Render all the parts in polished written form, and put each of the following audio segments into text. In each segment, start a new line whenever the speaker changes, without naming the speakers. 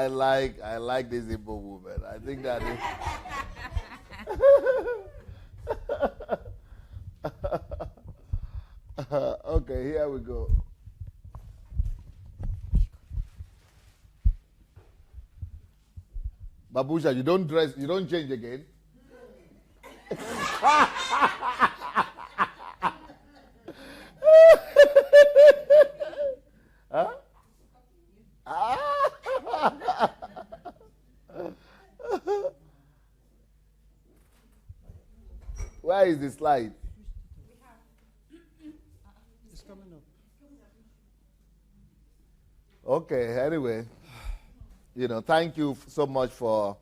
like this Igbo woman. I think that is okay, here we go. Babusha, you don't change again. Huh? Where is the slide?
It's coming up.
Okay, anyway, thank you so much for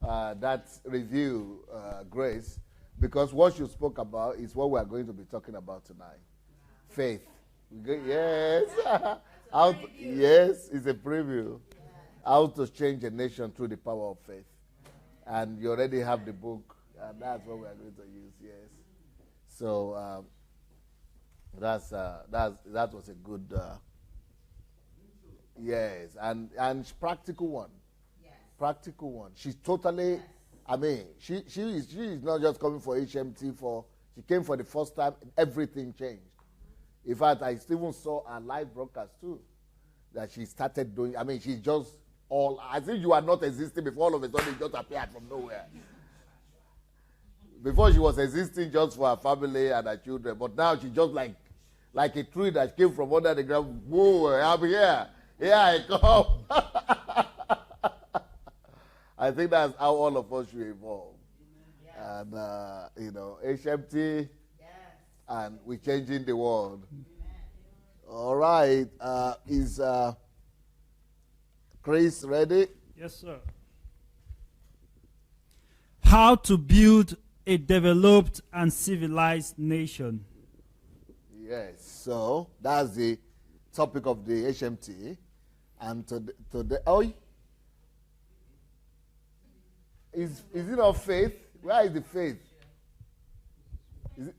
that review, Grace, because what you spoke about is what we are going to be talking about tonight. Faith. Yes. Yes, it's a preview. How to change a nation through the power of faith. And you already have the book, and that's what we are going to use, yes. So that was a good, yes, and practical one. Yes. Practical one. She's totally, yes. I mean, she is not just coming for HMT she came for the first time, everything changed. In fact, I even saw a live broadcast too, that she started doing, she just as if you are not existing before all of a sudden it just appeared from nowhere. Before she was existing just for her family and her children, but now she's just like a tree that came from under the ground. Whoa, I'm here. Here I come. I think that's how all of us should evolve. Yeah. And, HMT, yes. And we're changing the world. Amen. All right. Is Chris ready?
Yes, sir. How to build a developed and civilized nation.
Yes, so that's the topic of the HMT. And today, is it not faith? Where is the faith? Is it?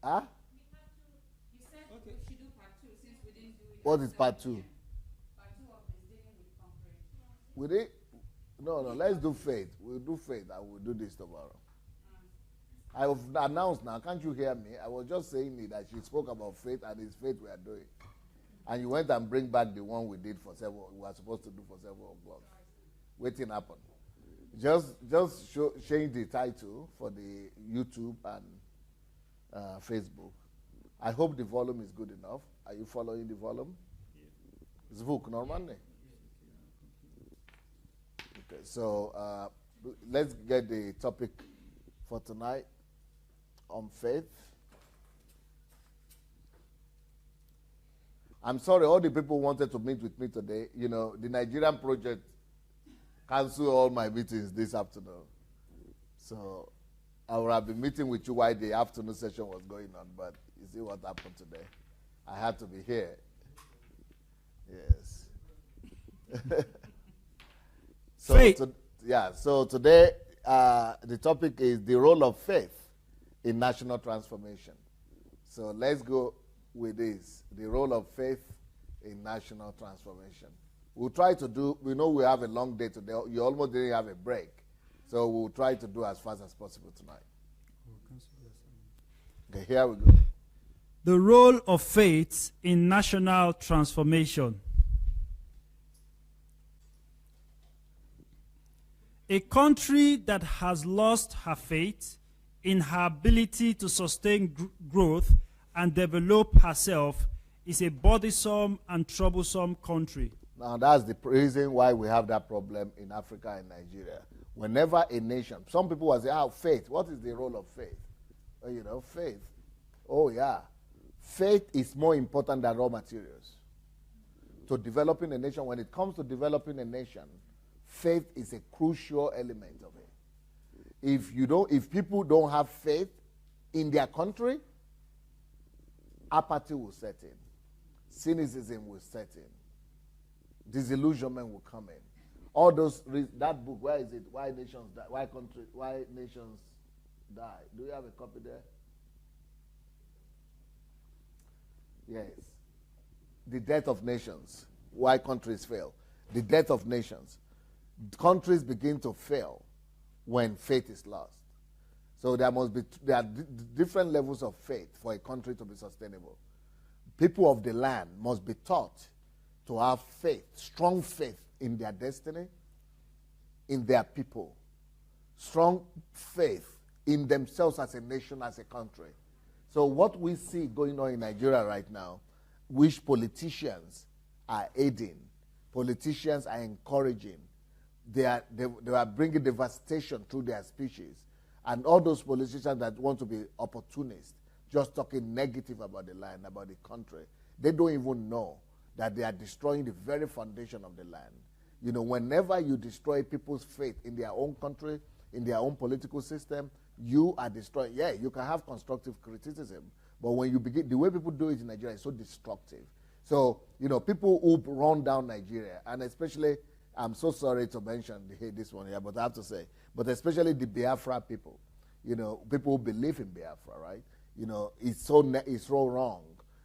Huh?
You said we should do part 2 since we didn't do it.
What is part 2?
Part 2 of this dealing with conquering.
Will it? No, let's do faith. We'll do faith and we'll do this tomorrow. I have announced now, can't you hear me? I was just saying that she spoke about faith and it's faith we are doing. And you went and bring back the one we did we were supposed to do for 7 o'clock. Waiting happened. Just change the title for the YouTube and Facebook. I hope the volume is good enough. Are you following the volume? Yeah. Zvuk, normally? Okay, so let's get the topic for tonight on faith. I'm sorry, all the people wanted to meet with me today. The Nigerian project canceled all my meetings this afternoon. So I would have been meeting with you while the afternoon session was going on, but you see what happened today. I had to be here. Yes. So today the topic is the role of faith in national transformation. So let's go with this, the role of faith in national transformation. We'll try to do, we know we have a long day today. You almost didn't have a break. So we'll try to do as fast as possible tonight. Okay, here we go.
The role of faith in national transformation. A country that has lost her faith in her ability to sustain growth and develop herself is a burdensome and troublesome country.
Now, that's the reason why we have that problem in Africa and Nigeria. Whenever a nation, some people will say, faith. What is the role of faith? Faith. Oh, yeah. Faith is more important than raw materials. To developing a nation, when it comes to developing a nation, faith is a crucial element of it. If people don't have faith in their country, apathy will set in. Cynicism will set in. Disillusionment will come in. All those, that book, where is it? Why nations die? Why nations die? Do you have a copy there? Yes. The Death of Nations. Why countries fail. the death of nations. Countries begin to fail when faith is lost. So there are different levels of faith for a country to be sustainable. People of the land must be taught to have faith, strong faith in their destiny, in their people, strong faith in themselves as a nation, as a country. So what we see going on in Nigeria right now, which politicians are aiding, politicians are encouraging, they are bringing devastation through their speeches. And all those politicians that want to be opportunists, just talking negative about the land, about the country, they don't even know that they are destroying the very foundation of the land. You know, whenever you destroy people's faith in their own country, in their own political system, you are destroying. Yeah, you can have constructive criticism, but when you begin, the way people do it in Nigeria is so destructive. So, you know, people who run down Nigeria, and especially, I'm so sorry to mention this one here, but I have to say, but especially the Biafra people, you know, people who believe in Biafra, right? You know, it's so wrong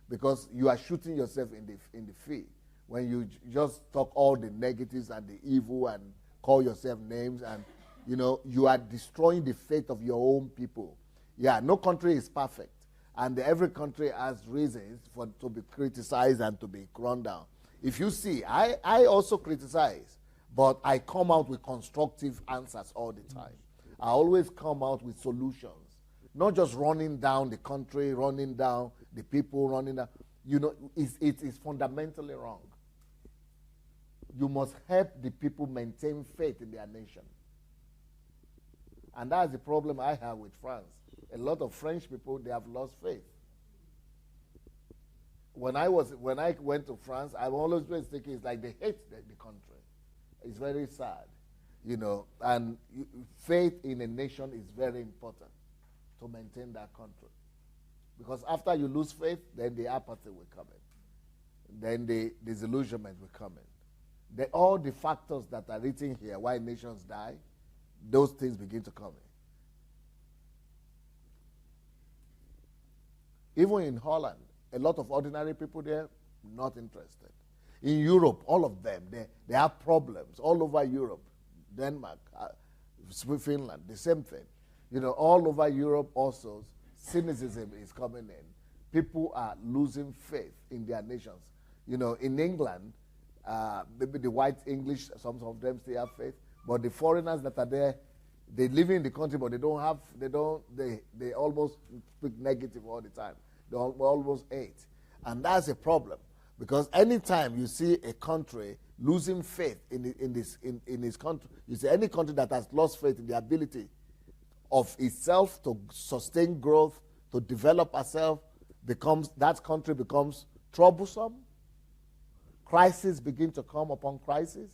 because you are shooting yourself in the feet when you just talk all the negatives and the evil and call yourself names, and you know, you are destroying the faith of your own people. Yeah, no country is perfect, and every country has reasons to be criticized and to be run down. If you see, I also criticize, but I come out with constructive answers all the time. I always come out with solutions, not just running down the country, running down the people, running down. You know, it is fundamentally wrong. You must help the people maintain faith in their nation. And that's the problem I have with France. A lot of French people, they have lost faith. When I went to France, I've always been thinking it's like they hate the country. It's very sad, you know. And faith in a nation is very important to maintain that country. Because after you lose faith, then the apathy will come in. Then the disillusionment will come in. All the factors that are written here, why nations die, those things begin to come in. Even in Holland, a lot of ordinary people there, not interested. In Europe, all of them, they have problems all over Europe. Denmark, Finland, the same thing. You know, all over Europe also, cynicism is coming in. People are losing faith in their nations. You know, in England, maybe the white English, some of them still have faith, but the foreigners that are there, they live in the country, but they almost speak negative all the time. They almost hate. And that's a problem, because anytime you see a country losing faith in its country, you see any country that has lost faith in the ability of itself to sustain growth, to develop itself, that country becomes troublesome. Crises begin to come upon crisis.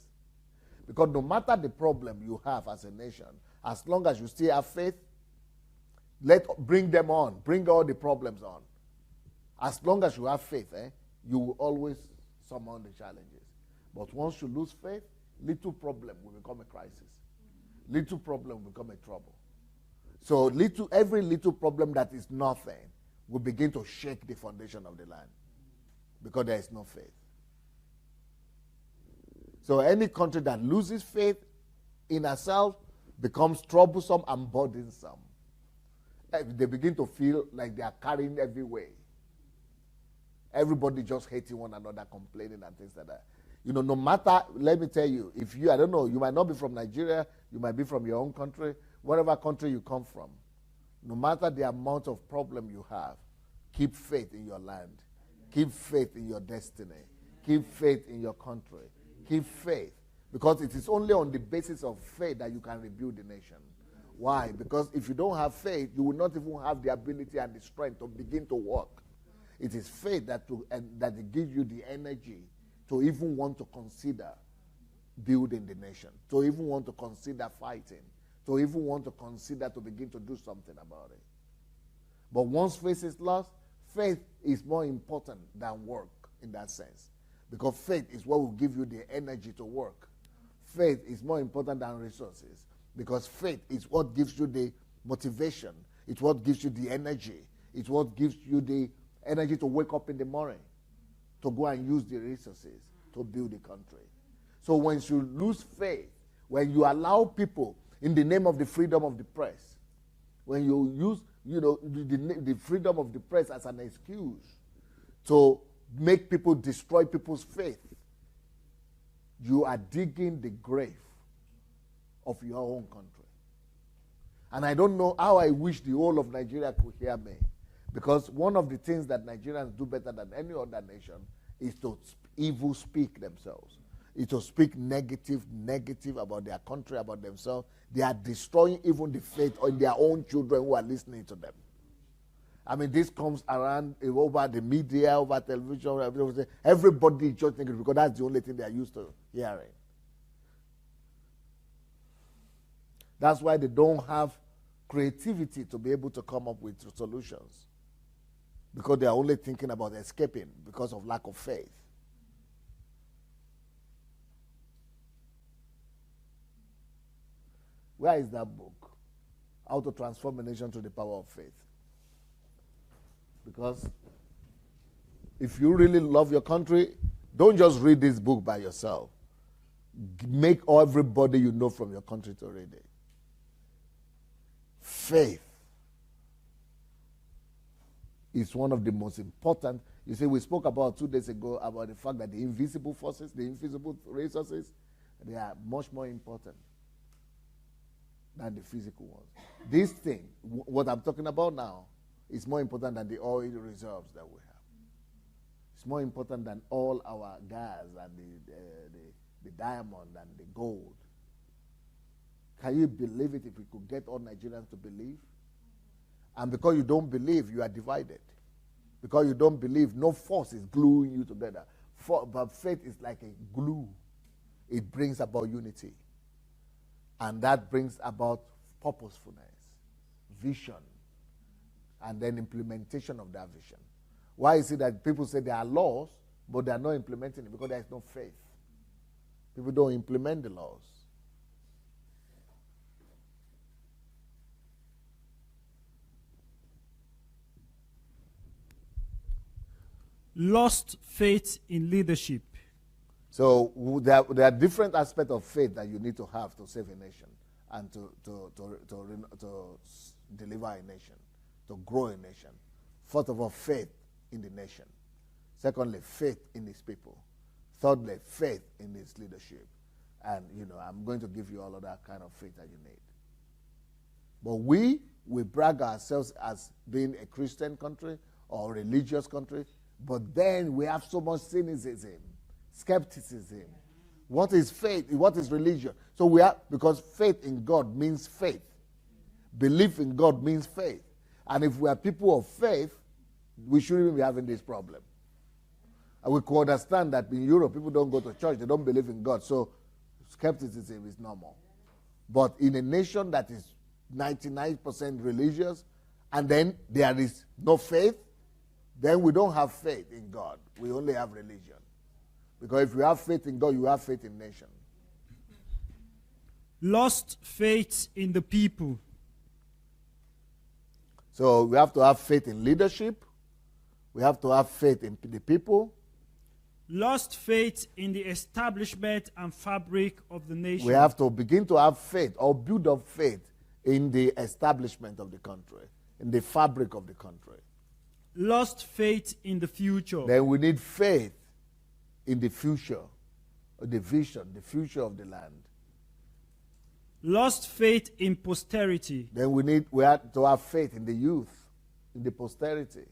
Because no matter the problem you have as a nation, as long as you still have faith, bring them on. Bring all the problems on. As long as you have faith, you will always surmount the challenges. But once you lose faith, little problem will become a crisis. Little problem will become a trouble. So every little problem that is nothing will begin to shake the foundation of the land, because there is no faith. So any country that loses faith in herself becomes troublesome and burdensome. They begin to feel like they are carrying every way. Everybody just hating one another, complaining and things like that. You know, no matter, let me tell you, I don't know, you might not be from Nigeria, you might be from your own country, whatever country you come from, no matter the amount of problem you have, keep faith in your land. Keep faith in your destiny. Keep faith in your country. Keep faith. Because it is only on the basis of faith that you can rebuild the nation. Why? Because if you don't have faith, you will not even have the ability and the strength to begin to work. It is faith that gives you the energy to even want to consider building the nation, to even want to consider fighting, to even want to consider to begin to do something about it. But once faith is lost, faith is more important than work in that sense. Because faith is what will give you the energy to work. Faith is more important than resources. Because faith is what gives you the motivation. It's what gives you the energy. It's what gives you the energy to wake up in the morning, to go and use the resources to build the country. So when you lose faith, when you allow people in the name of the freedom of the press, when you use, the freedom of the press as an excuse to make people destroy people's faith, you are digging the grave of your own country. And I don't know how I wish the whole of Nigeria could hear me. Because one of the things that Nigerians do better than any other nation is to evil speak themselves. Is to speak negative about their country, about themselves. They are destroying even the faith in their own children who are listening to them. I mean, this comes around over the media, over television. Everybody is just thinking, because that's the only thing they are used to hearing. That's why they don't have creativity to be able to come up with solutions. Because they are only thinking about escaping because of lack of faith. Where is that book? How to Transform a Nation Through the Power of Faith. Because if you really love your country, don't just read this book by yourself. Make everybody you know from your country to read it. Faith is one of the most important. You see, we spoke about 2 days ago about the fact that the invisible forces, the invisible resources, they are much more important than the physical ones. This thing, what I'm talking about now, is more important than the oil reserves that we have. It's more important than all our gas and the diamond and the gold. Can you believe it if we could get all Nigerians to believe? And because you don't believe, you are divided. Because you don't believe, no force is gluing you together. But faith is like a glue. It brings about unity. And that brings about purposefulness, vision, and then implementation of that vision. Why is it that people say there are laws, but they are not implementing it? Because there is no faith. People don't implement the laws.
Lost faith in leadership.
So there are different aspects of faith that you need to have to save a nation and to deliver a nation, to grow a nation. First of all, faith in the nation. Secondly, faith in its people. Thirdly, faith in its leadership. And, I'm going to give you all of that kind of faith that you need. But we brag ourselves as being a Christian country or a religious country, but then we have so much cynicism, skepticism. What is faith? What is religion? So because faith in God means faith. Belief in God means faith. And if we are people of faith, we shouldn't even be having this problem. And we could understand that in Europe, people don't go to church, they don't believe in God, so skepticism is normal. But in a nation that is 99% religious, and then there is no faith, then we don't have faith in God. We only have religion. Because if you have faith in God, you have faith in nation.
Lost faith in the people.
So we have to have faith in leadership. We have to have faith in the people.
Lost faith in the establishment and fabric of the nation.
We have to begin to have faith or build up faith in the establishment of the country, in the fabric of the country.
Lost faith in the future.
Then we need faith in the future, the vision, the future of the land.
Lost faith in posterity.
Then we have to have faith in the youth, in the posterity.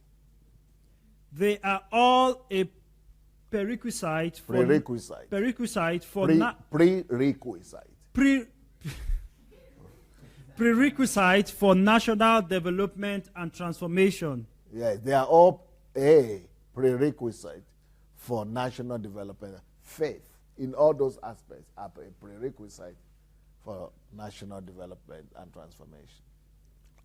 They are all a prerequisite for
Prerequisite.
Prerequisite for prerequisite for national development and transformation.
Yes, they are all a prerequisite for national development. Faith in all those aspects are a prerequisite for national development and transformation.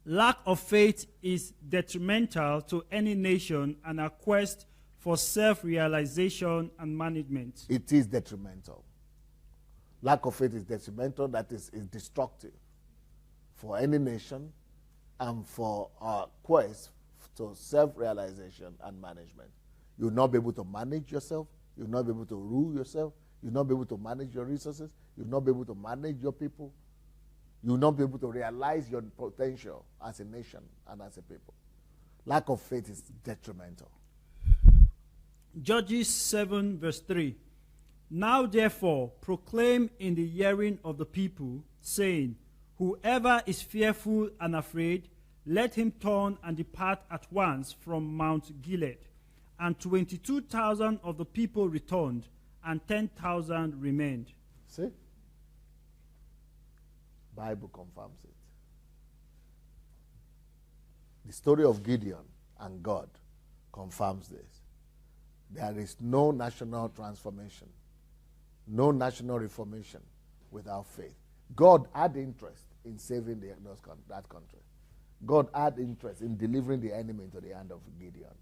Lack of faith is detrimental to any nation and a quest for self-realization and management.
It is detrimental. Lack of faith is detrimental, that is destructive for any nation and for our quest to self-realization and management. You'll not be able to manage yourself. You'll not be able to rule yourself. You'll not be able to manage your resources. You'll not be able to manage your people. You'll not be able to realize your potential as a nation and as a people. Lack of faith is detrimental.
Judges 7 verse 3. Now therefore proclaim in the hearing of the people, saying, whoever is fearful and afraid, let him turn and depart at once from Mount Gilead. And 22,000 of the people returned, and 10,000 remained.
See? Bible confirms it. The story of Gideon and God confirms this. There is no national transformation, no national reformation without faith. God had interest in saving that country. God had interest in delivering the enemy into the hand of Gideon.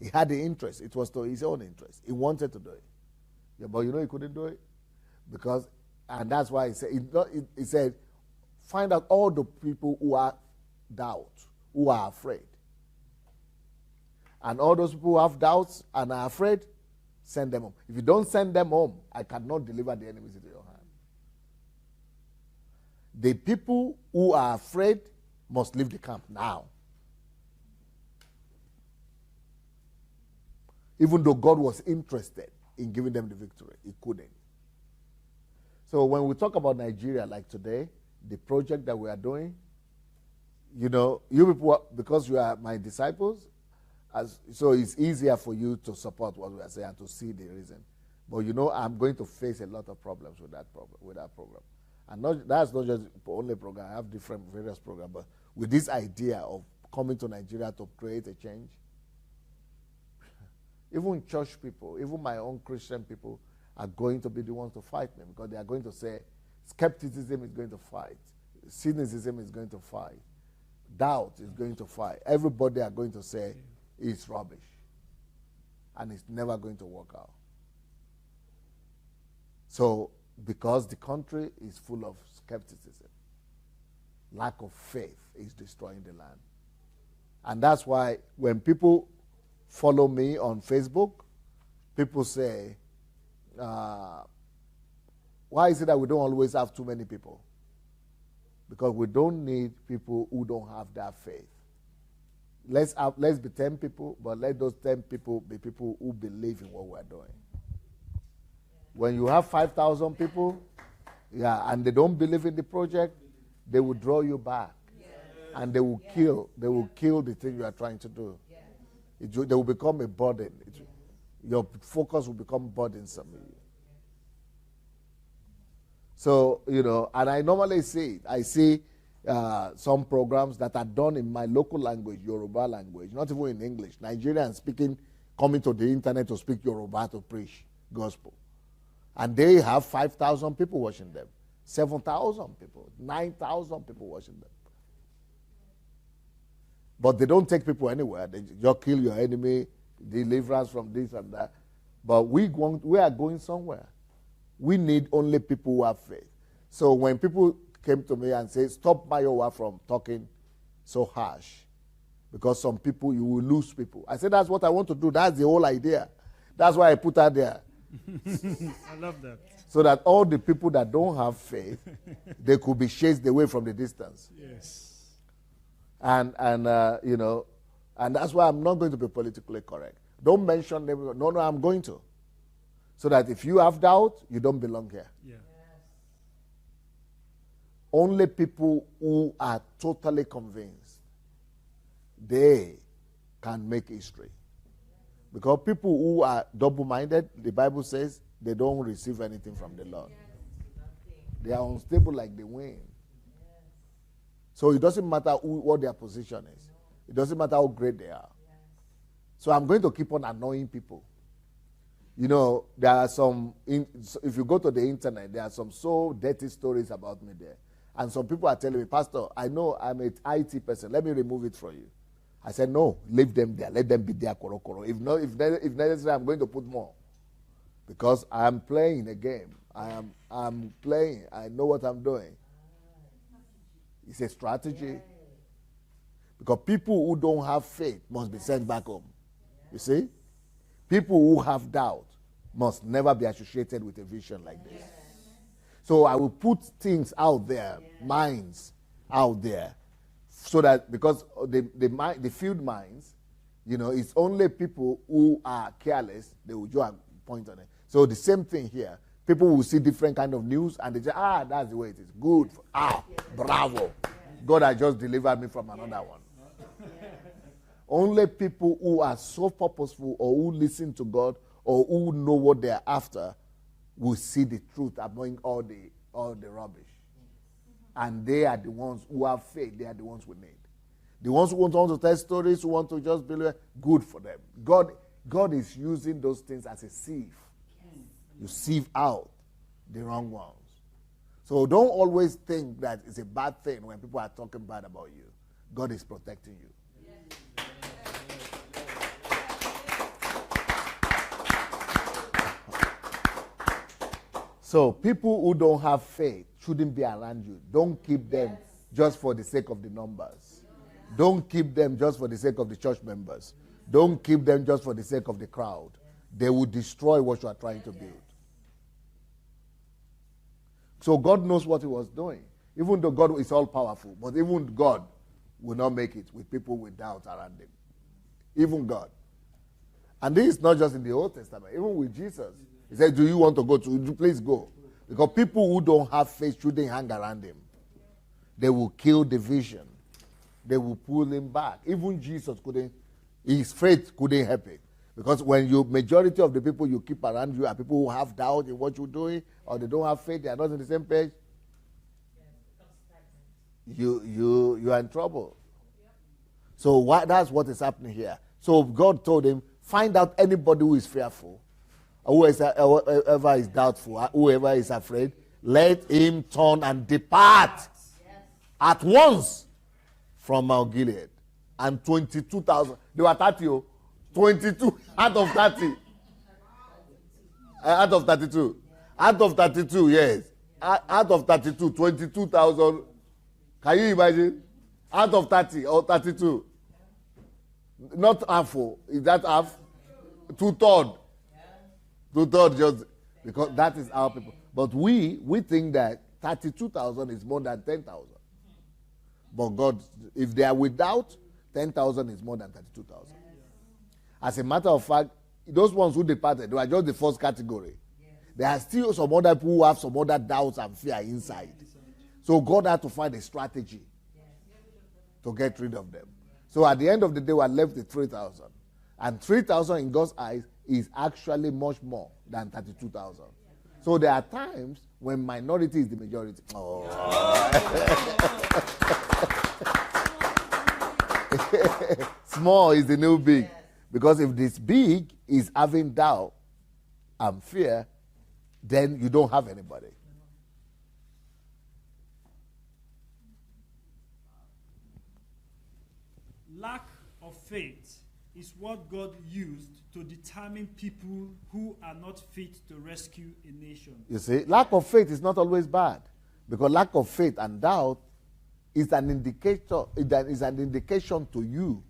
He had the interest. It was to his own interest. He wanted to do it. Yeah, but he couldn't do it. And that's why he said, find out all the people who are doubt, who are afraid. And all those people who have doubts and are afraid, send them home. If you don't send them home, I cannot deliver the enemies into your hand. The people who are afraid must leave the camp now. Even though God was interested in giving them the victory, he couldn't. So when we talk about Nigeria, like today, the project that we are doing, you people, because you are my disciples, so it's easier for you to support what we are saying and to see the reason. But I'm going to face a lot of problems with that program. And that's not just the only program. I have various programs. But with this idea of coming to Nigeria to create a change, even church people, even my own Christian people are going to be the ones to fight me, because they are going to say skepticism is going to fight. Cynicism is going to fight. Doubt is going to fight. Everybody are going to say it's rubbish. And it's never going to work out. So, because the country is full of skepticism, lack of faith is destroying the land. And that's why when people follow me on Facebook, people say, why is it that we don't always have too many people? Because we don't need people who don't have that faith. Let's be 10 people, but let those 10 people be people who believe in what we're doing. When you have 5,000 people, and they don't believe in the project, they will draw you back. And they will kill the thing you are trying to do. They will become a burden. Your focus will become burdensome. So, and I normally see it. I see some programs that are done in my local language, Yoruba language, not even in English. Nigerians coming to the internet to speak Yoruba to preach gospel. And they have 5,000 people watching them, 7,000 people, 9,000 people watching them. But they don't take people anywhere. They just kill your enemy, deliverance from this and that. But we are going somewhere. We need only people who have faith. So when people came to me and said, stop Mayowa from talking so harsh, because some people, you will lose people. I said, that's what I want to do. That's the whole idea. That's why I put her there.
I love that.
So that all the people that don't have faith, they could be chased away from the distance.
Yes.
And that's why I'm not going to be politically correct. Don't mention them. No, I'm going to. So that if you have doubt, you don't belong here.
Yeah.
Only people who are totally convinced, they can make history. Because people who are double-minded, the Bible says, they don't receive anything from the Lord. They are unstable like the wind. So it doesn't matter what their position is. It doesn't matter how great they are. So I'm going to keep on annoying people. There are some, if you go to the internet, there are some so dirty stories about me there. And some people are telling me, Pastor, I know I'm an IT person. Let me remove it from you. I said, no, leave them there. Let them be there, korokoro. If necessary, I'm going to put more. Because I am playing a game. I'm playing. I know what I'm doing. It's a strategy. Because people who don't have faith must be sent back home. You see? People who have doubt must never be associated with a vision like this. So I will put things out there, minds out there, so that because the field minds, it's only people who are careless, they will just point on it. So the same thing here. People will see different kind of news and they say, that's the way it is. Good. Bravo. God has just delivered me from another one. Only people who are so purposeful or who listen to God or who know what they are after will see the truth among all the rubbish. And they are the ones who have faith. They are the ones we need. The ones who want to tell stories, who want to just believe, good for them. God is using those things as a sieve. You sieve out the wrong ones. So don't always think that it's a bad thing when people are talking bad about you. God is protecting you. So people who don't have faith shouldn't be around you. Don't keep them just for the sake of the numbers. Don't keep them just for the sake of the church members. Don't keep them just for the sake of the crowd. They will destroy what you are trying to build. So God knows what he was doing. Even though God is all powerful, but even God will not make it with people with doubt around him. Even God. And this is not just in the Old Testament. Even with Jesus. He said, do you want to go? Please go. Because people who don't have faith shouldn't hang around him. They will kill the vision. They will pull him back. Even Jesus his faith couldn't help it. Because when majority of the people you keep around you are people who have doubt in what you're doing, or they don't have faith, they are not on the same page, you are in trouble. So that's what is happening here. So God told him, find out anybody who is fearful, whoever is doubtful, whoever is afraid, let him turn and depart at once from Mount Gilead. And 22,000, they were 30, 22 out of 30. Out of 32. Out of 32, yes. Out of 32, 22,000. Can you imagine? Out of 30 or 32. Not half. Is that half? 2/3. 2/3 just because that is our people. But we think that 32,000 is more than 10,000. But God, if they are without, 10,000 is more than 32,000. As a matter of fact, those ones who departed, they were just the first category. There are still some other people who have some other doubts and fear inside. So God had to find a strategy to get rid of them. So at the end of the day, we are left with 3,000. And 3,000 in God's eyes is actually much more than 32,000. So there are times when minority is the majority. Oh. Small is the new big. Because if this big is having doubt and fear, then you don't have anybody.
Lack of faith is what God used to determine people who are not fit to rescue a nation.
You see, lack of faith is not always bad. Because lack of faith and doubt is an indicator, that is an indication to you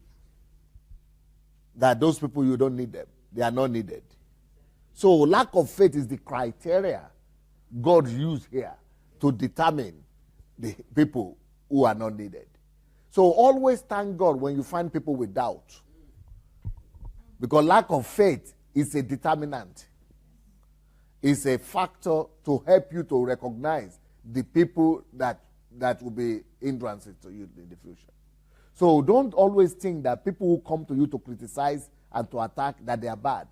that those people, you don't need them. They are not needed. So lack of faith is the criteria God used here to determine the people who are not needed. So always thank God when you find people with doubt. Because lack of faith is a determinant. It's a factor to help you to recognize the people that will be hindrances to you in the future. So don't always think that people who come to you to criticize and to attack, that they are bad.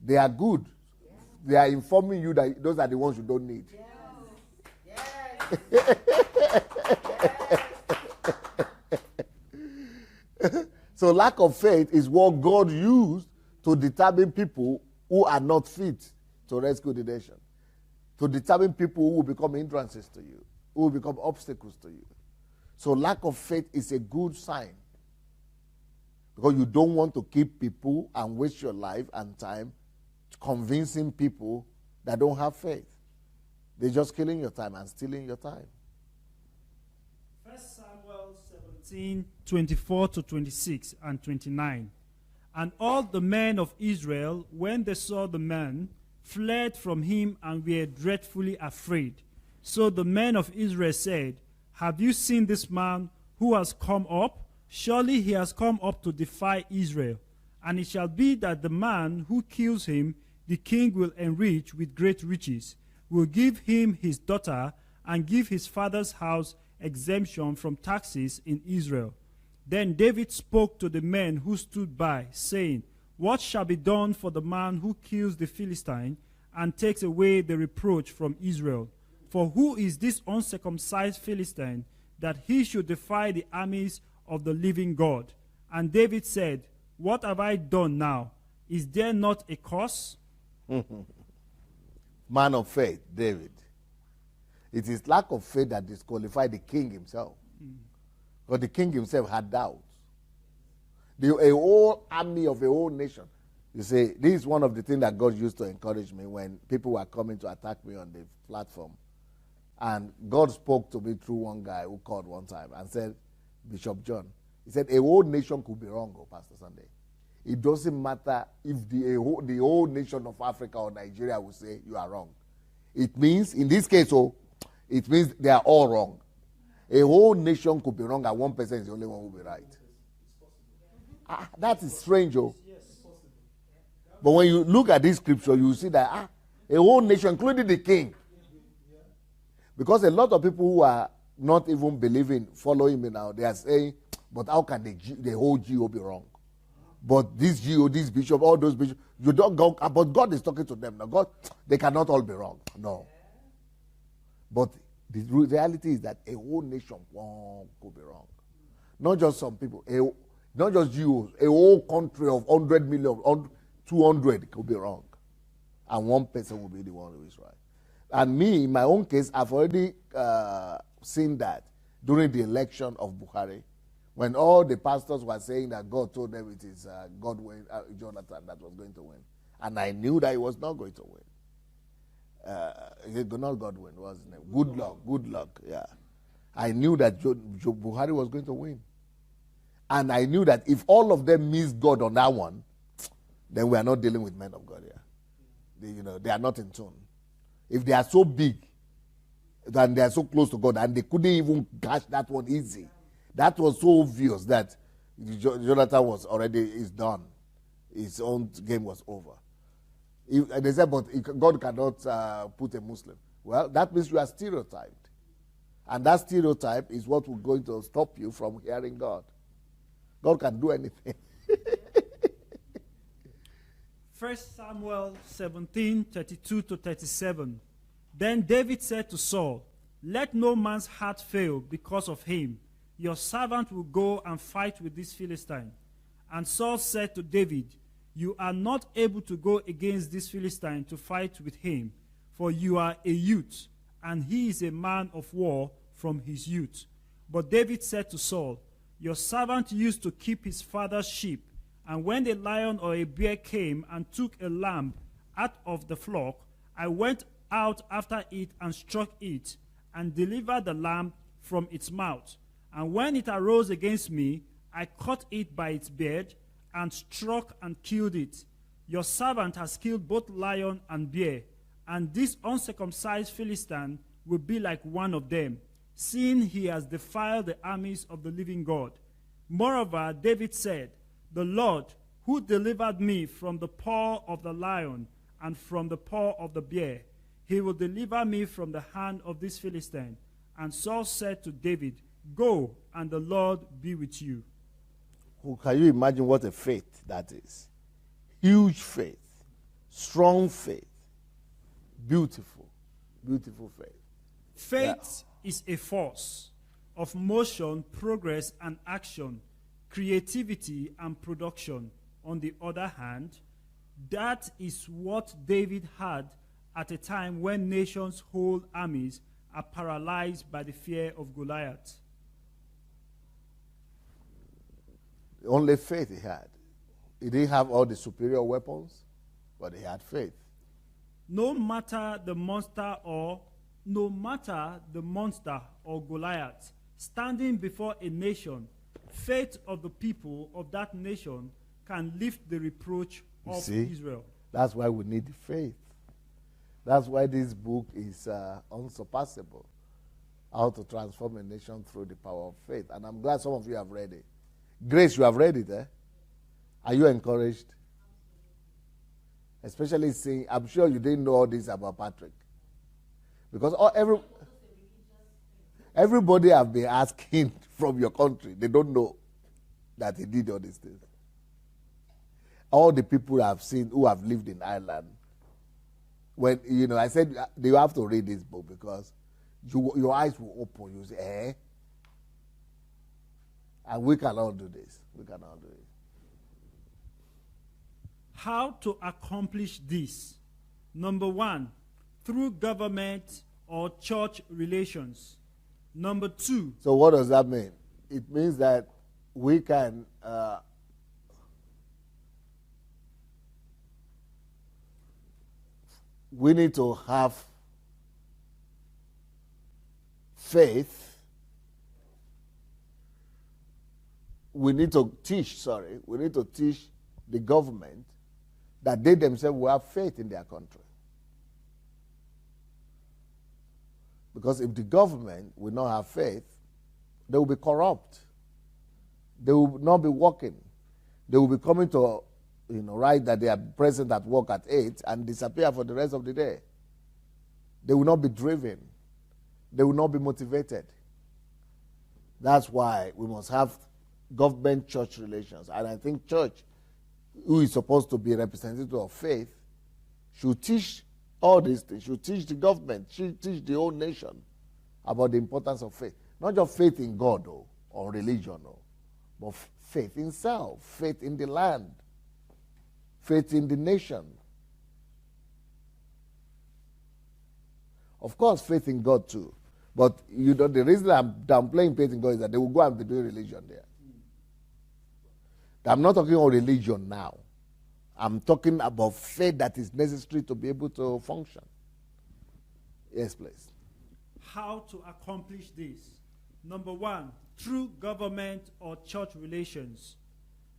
They are good. They are informing you that those are the ones you don't need. So lack of faith is what God used to determine people who are not fit to rescue the nation. To determine people who will become hindrances to you, who will become obstacles to you. So lack of faith is a good sign. Because you don't want to keep people and waste your life and time convincing people that don't have faith. They're just killing your time and stealing your time.
1 Samuel 17, 24 to 26 and 29. And all the men of Israel, when they saw the man, fled from him and were dreadfully afraid. So the men of Israel said, have you seen this man who has come up? Surely he has come up to defy Israel. And it shall be that the man who kills him, the king will enrich with great riches, will give him his daughter, and give his father's house exemption from taxes in Israel. Then David spoke to the men who stood by, saying, what shall be done for the man who kills the Philistine and takes away the reproach from Israel? For who is this uncircumcised Philistine that he should defy the armies of the living God? And David said, what have I done now? Is there not a curse?
Man of faith, David. It is lack of faith that disqualified the king himself. Because the king himself had doubts. A whole army of a whole nation. You see, this is one of the things that God used to encourage me when people were coming to attack me on the platform. And God spoke to me through one guy who called one time and said, Bishop John, he said, a whole nation could be wrong, Pastor Sunday. It doesn't matter if the whole nation of Africa or Nigeria will say you are wrong. It means, in this case, it means they are all wrong. A whole nation could be wrong and one person is the only one who will be right. That is strange, But when you look at this scripture, you see that a whole nation, including the king. Because a lot of people who are not even believing, following me now, they are saying, but how can the whole GO be wrong? But this GO, this bishop, all those bishops, you don't go, but God is talking to them. Now, God, they cannot all be wrong. No. But the reality is that a whole nation could be wrong. Not just some people, not just GOs, a whole country of 100 million, 200 could be wrong. And one person will be the one who is right. And me, in my own case, I've already seen that during the election of Buhari, when all the pastors were saying that God told them it is Jonathan that was going to win. And I knew that he was not going to win. Not Godwin, was his name? Good luck, yeah. I knew that Buhari was going to win. And I knew that if all of them missed God on that one, then we are not dealing with men of God here. They are not in tune. If they are so big, and they are so close to God, and they couldn't even catch that one easy, that was so obvious that Jonathan was is done. His own game was over. They said, but God cannot put a Muslim. Well, that means you are stereotyped. And that stereotype is what will going to stop you from hearing God. God can do anything.
1 Samuel 17:32-37. Then David said to Saul, let no man's heart fail because of him. Your servant will go and fight with this Philistine. And Saul said to David, you are not able to go against this Philistine to fight with him, for you are a youth, and he is a man of war from his youth. But David said to Saul, your servant used to keep his father's sheep, and when a lion or a bear came and took a lamb out of the flock, I went out after it and struck it, and delivered the lamb from its mouth. And when it arose against me, I caught it by its beard, and struck and killed it. Your servant has killed both lion and bear, and this uncircumcised Philistine will be like one of them, seeing he has defiled the armies of the living God. Moreover, David said, the Lord, who delivered me from the paw of the lion and from the paw of the bear, he will deliver me from the hand of this Philistine. And Saul said to David, go, and the Lord be with you.
Can you imagine what a faith that is? Huge faith, strong faith, beautiful, beautiful faith.
Faith is a force of motion, progress, and action, creativity, and production. On the other hand, that is what David had at a time when nations' whole armies are paralyzed by the fear of Goliath.
Only faith he had. He didn't have all the superior weapons, but he had faith.
No matter the monster or Goliath standing before a nation, faith of the people of that nation can lift the reproach
You
of
see?
Israel.
That's why we need faith. That's why this book is unsurpassable. How to transform a nation through the power of faith. And I'm glad some of you have read it. Grace, you have read it, eh? Are you encouraged? Especially seeing, I'm sure you didn't know all this about Patrick. Because everybody have been asking from your country. They don't know that he did all these things. All the people I've seen who have lived in Ireland, when, I said they have to read this book because your eyes will open. You say, eh? And we can all do this. We can all do it.
How to accomplish this? Number 1, through government or church relations. Number 2.
So what does that mean? It means that we can we need to have faith. We need to teach the government that they themselves will have faith in their country. Because if the government will not have faith, they will be corrupt. They will not be working. They will be coming to, write that they are present at work at 8 and disappear for the rest of the day. They will not be driven. They will not be motivated. That's why we must have government-church relations. And I think church, who is supposed to be a representative of faith, should teach all these things. Should teach the government, should teach the whole nation about the importance of faith. Not just faith in God or religion, but faith in self, faith in the land, faith in the nation. Of course, faith in God too. But the reason I'm downplaying faith in God is that they will go and be doing religion there. I'm not talking about religion now. I'm talking about faith that is necessary to be able to function. Yes, please.
How to accomplish this? Number 1, through government or church relations.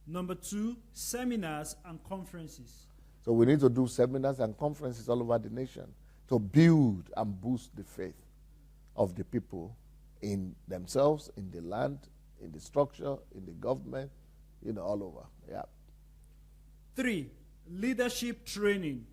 Number 2, seminars and conferences.
So we need to do seminars and conferences all over the nation to build and boost the faith of the people in themselves, in the land, in the structure, in the government, all over. Yeah.
3, leadership training.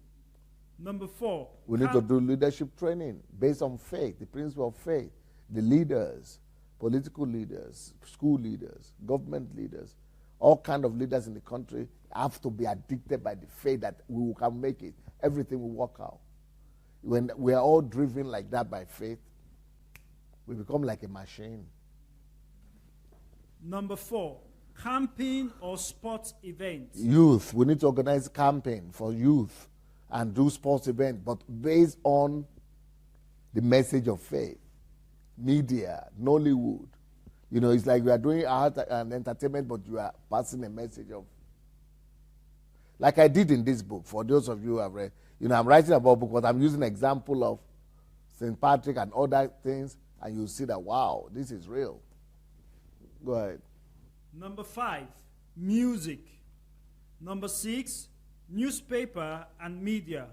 Number 4,
we need to do leadership training based on faith, the principle of faith. The leaders, political leaders, school leaders, government leaders, all kind of leaders in the country have to be addicted by the faith that we can make it. Everything will work out. When we are all driven like that by faith, we become like a machine.
Number 4, camping or sports events.
Youth, we need to organize camping for youth and do sports events, but based on the message of faith. Media, Nollywood. It's like we are doing art and entertainment, but you are passing a message of, like I did in this book, for those of you who have read. I'm writing about a book, but I'm using an example of St. Patrick and other things, and you see that, wow, this is real. Go ahead.
Number 5, music. Number 6, newspaper and media.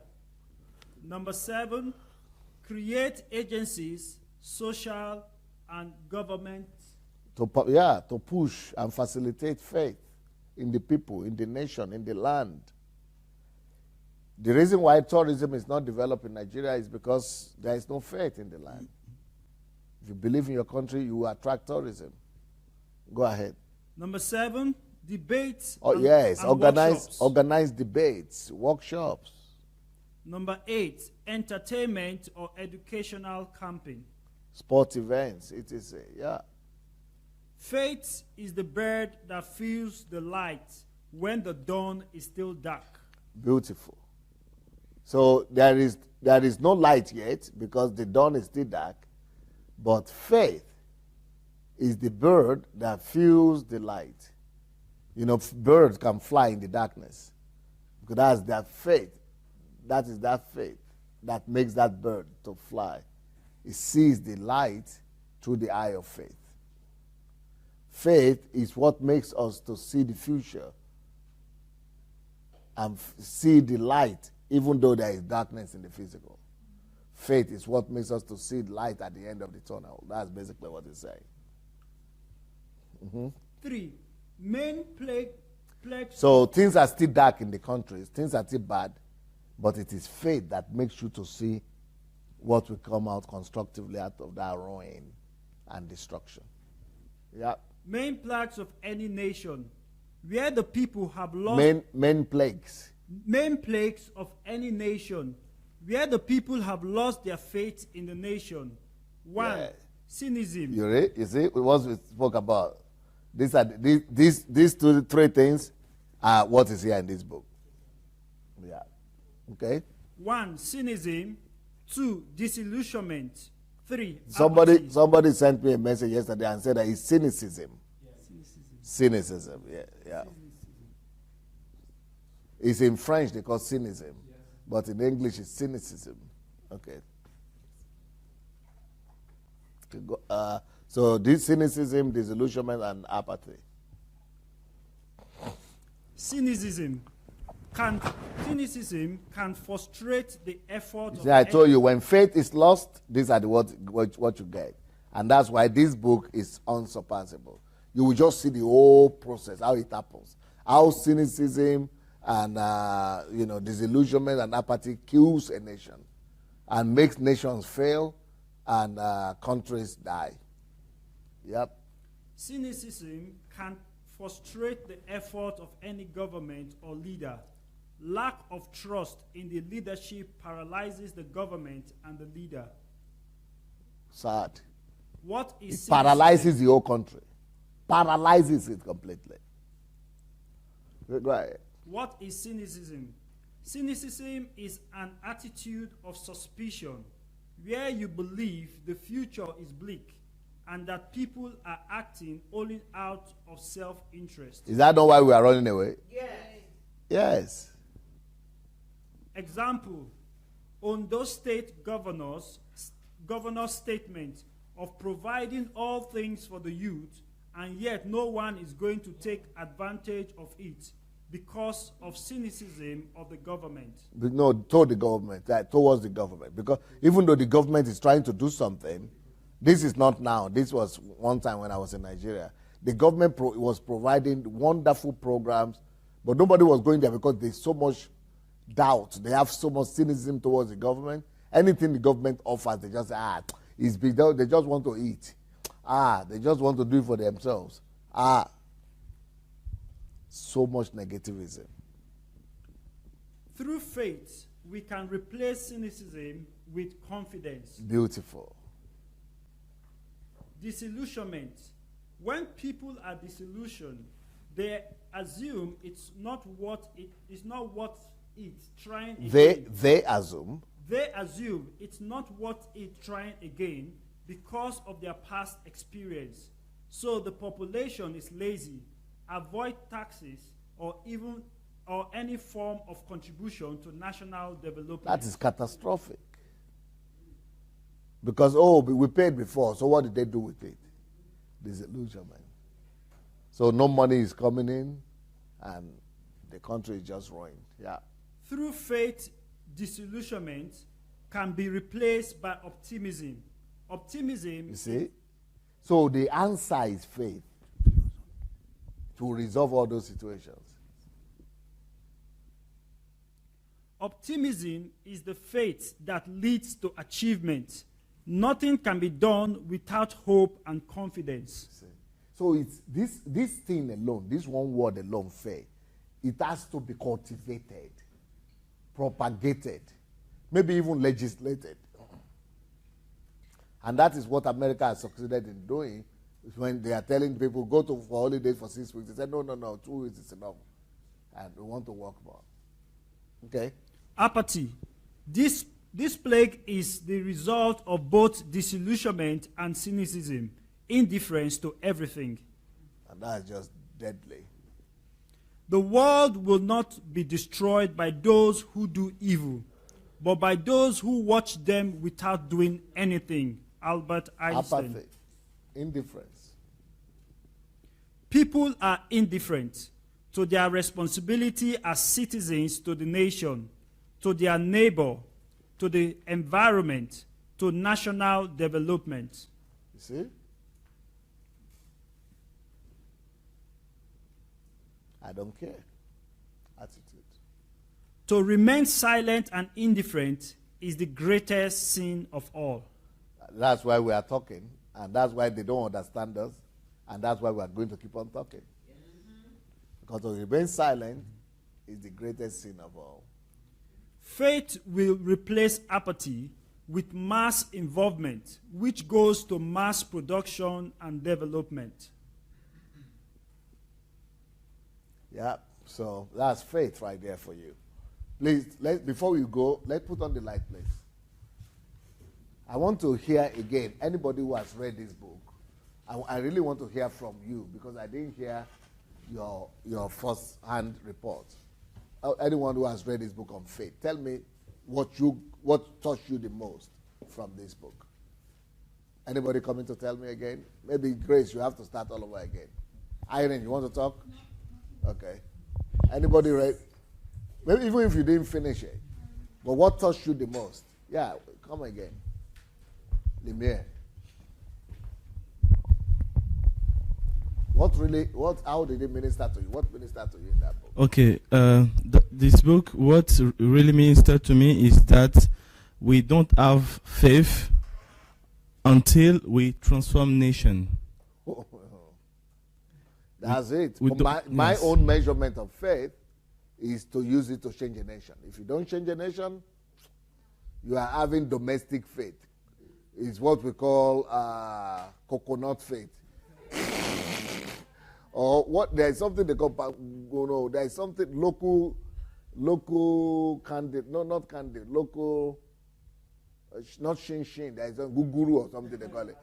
Number 7, create agencies, social and government.
To push and facilitate faith in the people, in the nation, in the land. The reason why tourism is not developed in Nigeria is because there is no faith in the land. If you believe in your country, you will attract tourism. Go ahead.
Number 7, debates
and organize debates, workshops.
Number 8, entertainment or educational camping.
Sports events, etc.
Faith is the bird that feels the light when the dawn is still dark.
Beautiful. So there is no light yet because the dawn is still dark, but faith is the bird that feels the light. Birds can fly in the darkness because that's that faith. That is that faith that makes that bird to fly. It sees the light through the eye of faith. Faith is what makes us to see the future and see the light, even though there is darkness in the physical. Faith is what makes us to see light at the end of the tunnel. That's basically what it's saying.
3. Main plagues.
So things are still dark in the countries, things are still bad, but it is faith that makes you to see what will come out constructively out of that ruin and destruction. Yeah.
Main plagues of any nation, where the people have lost.
Main plagues.
Main plagues of any nation, where the people have lost their faith in the nation. 1.
Yeah.
Cynicism.
You see what we spoke about. These three things are what is here in this book. Yeah. Okay.
1. Cynicism. 2. Disillusionment. 3.
Somebody sent me a message yesterday and said that it's cynicism. Cynicism. Yeah. It's in French they call cynicism, but in English it's cynicism. Okay. So this cynicism, disillusionment, and apathy.
Cynicism can frustrate the effort.
See, I told you, when faith is lost, these are what you get. And that's why this book is unsurpassable. You will just see the whole process, how it happens. How cynicism and disillusionment and apathy kills a nation and makes nations fail and countries die. Yep.
Cynicism can frustrate the effort of any government or leader. Lack of trust in the leadership paralyzes the government and the leader.
Sad.
What is
it paralyzes the whole country. Paralyzes it completely. Go ahead.
What is cynicism? Cynicism is an attitude of suspicion where you believe the future is bleak and that people are acting only out of self-interest.
Is that not why we are running away?
Yes.
Yes.
Example, Ondo State governor's statement of providing all things for the youth, and yet no one is going to take advantage of it because of cynicism of the government.
No, towards the government. Because even though the government is trying to do something, this is not now. This was one time when I was in Nigeria. The government was providing wonderful programs, but nobody was going there because there's so much doubt. They have so much cynicism towards the government. Anything the government offers, they just say, it's big. They just want to eat. They just want to do it for themselves. So much negativism.
Through faith, we can replace cynicism with confidence.
Beautiful.
Disillusionment. When people are disillusioned, they assume it's not what it's trying again.
They assume.
They assume it's not what it's trying again because of their past experience. So the population is lazy, avoid taxes or any form of contribution to national development.
That is catastrophic. Because, we paid before, so what did they do with it? Disillusionment. So no money is coming in, and the country is just ruined. Yeah.
Through faith, disillusionment can be replaced by optimism. Optimism.
You see? So the answer is faith to resolve all those situations.
Optimism is the faith that leads to achievement. Nothing can be done without hope and confidence.
So it's this thing alone, this one word alone, faith, it has to be cultivated, propagated, maybe even legislated. And that is what America has succeeded in doing. When they are telling people, go for holidays for 6 weeks, they say, no, 2 weeks is enough. And we want to work more. Okay?
Apathy. This plague is the result of both disillusionment and cynicism, indifference to everything.
And that's just deadly.
The world will not be destroyed by those who do evil, but by those who watch them without doing anything. Albert Einstein.
Apathy. Indifference.
People are indifferent to their responsibility as citizens to the nation, to their neighbor, to the environment, to national development.
You see? I don't care. Attitude.
To remain silent and indifferent is the greatest sin of all.
That's why we are talking, and that's why they don't understand us, and that's why we are going to keep on talking. Because to remain silent is the greatest sin of all.
Faith will replace apathy with mass involvement, which goes to mass production and development.
Yeah, so that's faith right there for you. Please, before we go, let's put on the light, please. I want to hear again, anybody who has read this book, I really want to hear from you, because I didn't hear your first-hand report. Anyone who has read this book on faith, tell me what touched you the most from this book. Anybody coming to tell me again? Maybe Grace, you have to start all over again. Irene, you want to talk? Okay. Anybody read? Maybe even if you didn't finish it. But what touched you the most? Yeah, come again. Lemire. How did it minister to you? What ministered to you in that book?
Okay, this book, what really ministered to me is that we don't have faith until we transform nation.
That's it. My
Yes.
own measurement of faith is to use it to change a nation. If you don't change a nation, you are having domestic faith. It's what we call coconut faith. Or what? There's something they call, there's something local candid. No, not candid. Local, not shin. There's a guguru or something they call it.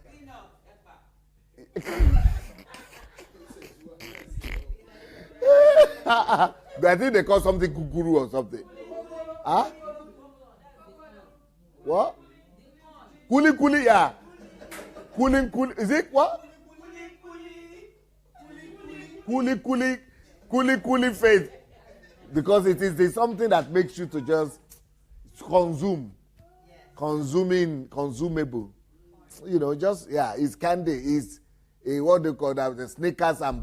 I think they call something guguru or something. Huh? What? Kuli, yeah. Kuli. Is it what? Kuli faith. Because it is something that makes you to just consume. Consumable. It's candy. It's what they call that, the sneakers and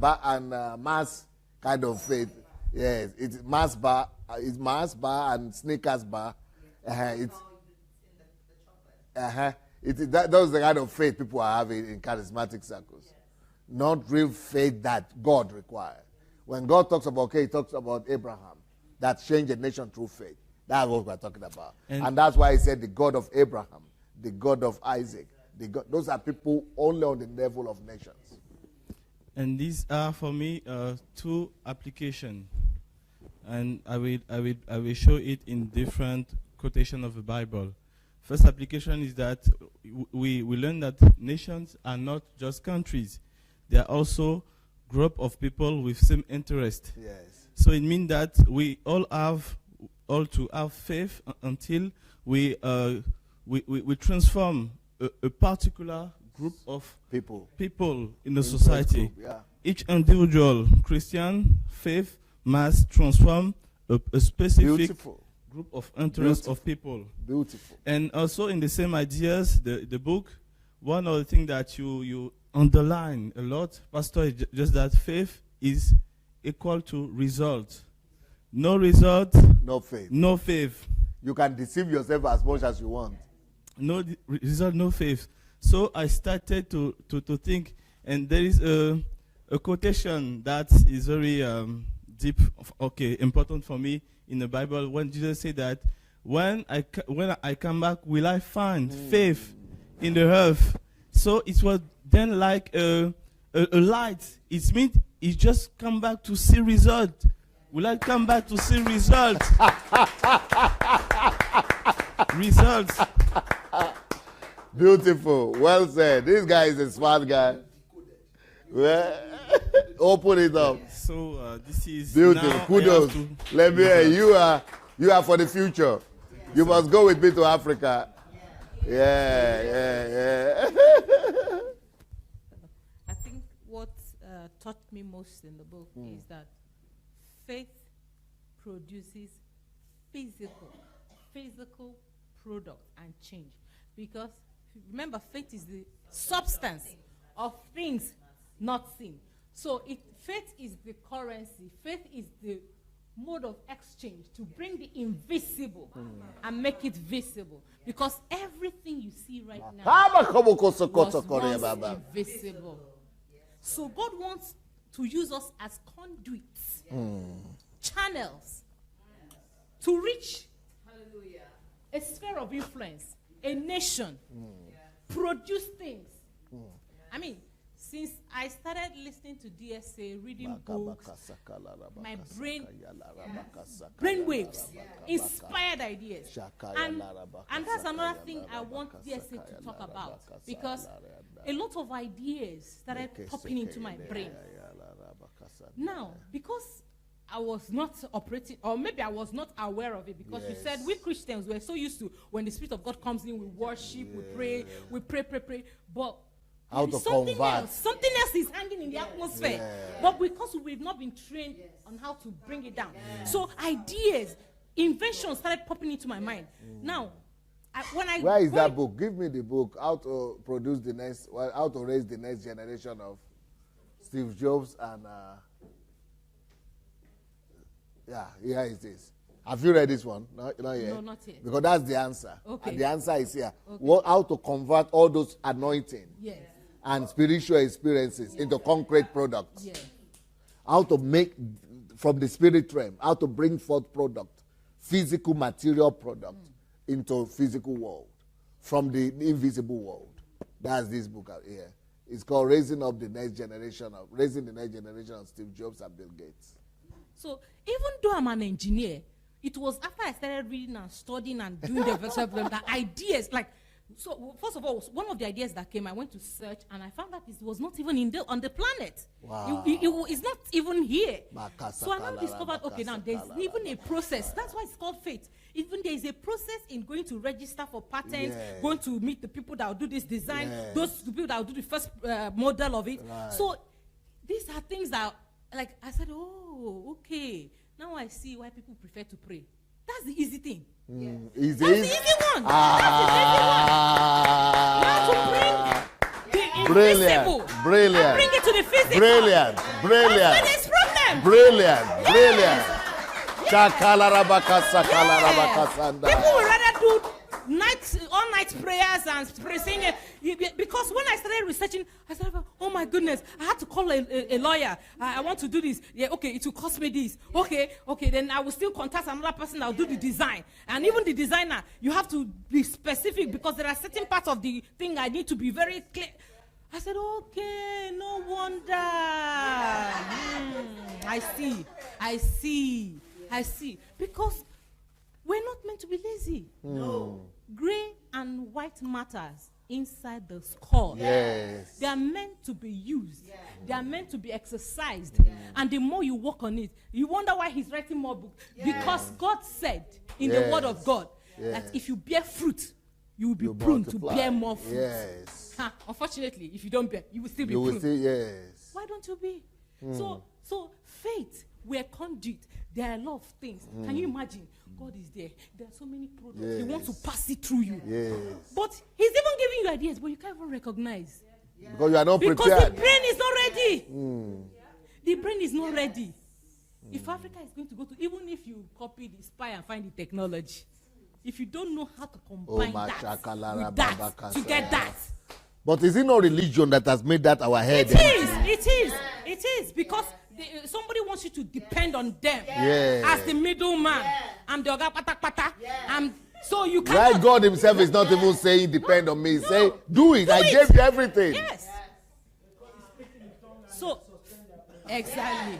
mass kind of faith. Yes, it's mass bar. It's mass bar and sneakers bar. Those are the kind of faith people are having in charismatic circles. Not real faith that God requires. When God talks about, he talks about Abraham, that changed a nation through faith. That's what we're talking about. And that's why he said the God of Abraham, the God of Isaac. Those are people only on the level of nations.
And these are, for me, two applications. And I will show it in different quotation of the Bible. First application is that we learn that nations are not just countries. They are also group of people with same interest.
Yes.
So it means that we all to have faith until we transform a particular group of people in the society.
Group, yeah.
Each individual Christian faith must transform a specific group of interest of people.
Beautiful.
And also in the same ideas, the book, one of the things that you underline a lot, Pastor, is just that faith is equal to result. No result,
no faith.
No faith.
You can deceive yourself as much as you want.
No result, no faith. So I started to think, and there is a quotation that is very deep, important for me in the Bible, when Jesus said that, when I come back, will I find faith in the earth? So it was then like a light. It means it just come back to see result. Will I come back to see results? Results.
Beautiful. Well said. This guy is a smart guy. Well, open it up.
So this is
beautiful. Kudos. Let me hear you are for the future. You must go with me to Africa. Yeah.
I think what taught me most in the book is that
faith produces physical product and change. Because remember, faith is the substance of things not seen. So faith is the currency. Faith is the mode of exchange to bring the invisible and make it visible. Because everything you see right now was once invisible. So God wants to use us as conduits, channels, to reach a sphere of influence, a nation, produce things. I mean, since I started listening to DSA, reading books, my brain waves, inspired ideas. And that's another thing I want DSA to talk about, because a lot of ideas started popping into my brain. Now, because I was not operating, or maybe I was not aware of it, because you said we Christians, we're so used to when the Spirit of God comes in, we worship, we pray, but something else is hanging in the atmosphere. But because we've not been trained on how to bring it down. So ideas, inventions started popping into my mind. Now,
where is that book? Give me the book, how to raise the next generation of Steve Jobs and here it is. Have you read this one? Not yet.
No, not yet.
Because that's the answer.
Okay.
And the answer is here. Okay. How to convert all those anointing and spiritual experiences into concrete products. How to make from the spirit realm, how to bring forth product, physical material product into physical world, from the invisible world. That's this book out here. It's called Raising the Next Generation of Steve Jobs and Bill Gates.
So even though I'm an engineer, it was after I started reading and studying and doing the ideas, so first of all, one of the ideas that came, I went to search and I found that it was not even on the planet.
Wow.
It's not even here. So I now discovered, now there's even a process. That's why it's called faith. Even there is a process in going to register for patents, going to meet the people that will do this design, those people that will do the first model of it. Right. So these are things that, I said, okay. Now I see why people prefer to pray. That's the easy thing.
Easy?
That's the easy one. Now to bring the invisible.
Brilliant.
And bring it to the physical.
Brilliant.
That's where there's problem.
Brilliant.
People would rather do all night prayers and singing, because when I started researching, I said, oh my goodness, I had to call a lawyer. I want to do this. It will cost me this. Okay, then I will still contact another person that will do the design. And even the designer, you have to be specific, because there are certain parts of the thing I need to be very clear. I said, okay, no wonder. I see. Because we're not meant to be lazy. No. Gray and white matters inside the skull.
Yes.
They are meant to be used. Yeah. They are meant to be exercised. And the more you work on it, you wonder why he's writing more books. Because God said in the word of God that if you bear fruit, you will be pruned to bear more fruit.
Yes.
Unfortunately, if you don't bear, you will still be pruned. Why don't you be? So faith, we're conduit. There are a lot of things. Can you imagine? God is there. There are so many products. He wants to pass it through you.
Yes.
But he's even giving you ideas, but you can't even recognize.
Because you are not prepared.
Because the brain is not ready. The brain is not ready. If Africa is going to go to, even if you copy the spy and find the technology, if you don't know how to combine that with that to get that.
But is it not religion that has made that our head?
It is. Because somebody wants you to depend on them as the middleman. I'm the oga pata pata. So you can't.
Right, God himself is not even saying depend on me. Say, do it. I gave you everything.
Yes. So, exactly.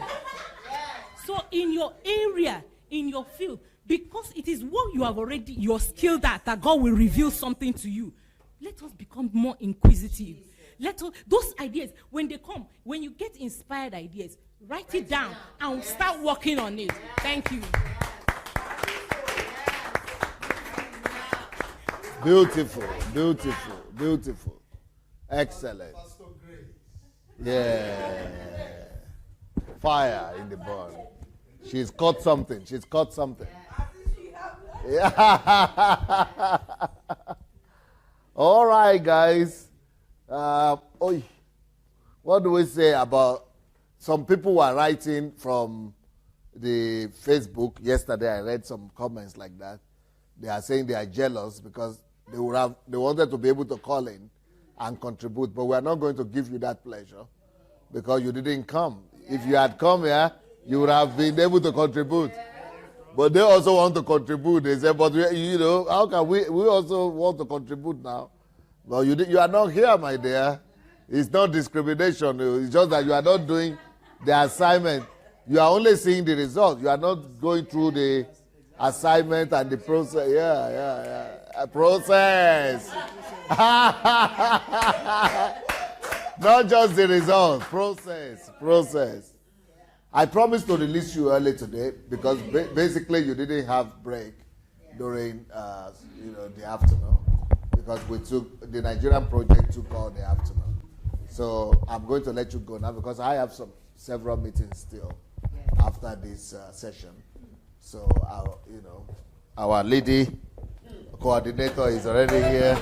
So in your area, in your field, because it is what you have already, you're skilled at, that God will reveal something to you. Let us become more inquisitive. Those ideas, when they come, when you get inspired ideas, write it down and start working on it. Thank you.
Beautiful. Excellent. Yeah. Fire in the burn. She's caught something. She's caught something. Yeah. All right, guys. What do we say about some people were writing from the Facebook yesterday? I read some comments like that. They are saying they are jealous because they wanted to be able to call in and contribute, but we are not going to give you that pleasure because you didn't come. If you had come here, you would have been able to contribute. But they also want to contribute. They say, but how can we also want to contribute now? Well, you are not here, my dear. It's not discrimination. It's just that you are not doing the assignment. You are only seeing the result. You are not going through the assignment and the process. Yeah. A process. Not just the result. Process. I promised to release you early today because basically you didn't have break during the afternoon because the Nigerian project took all the afternoon. So I'm going to let you go now because I have several meetings still after this session. So our lady coordinator is already here.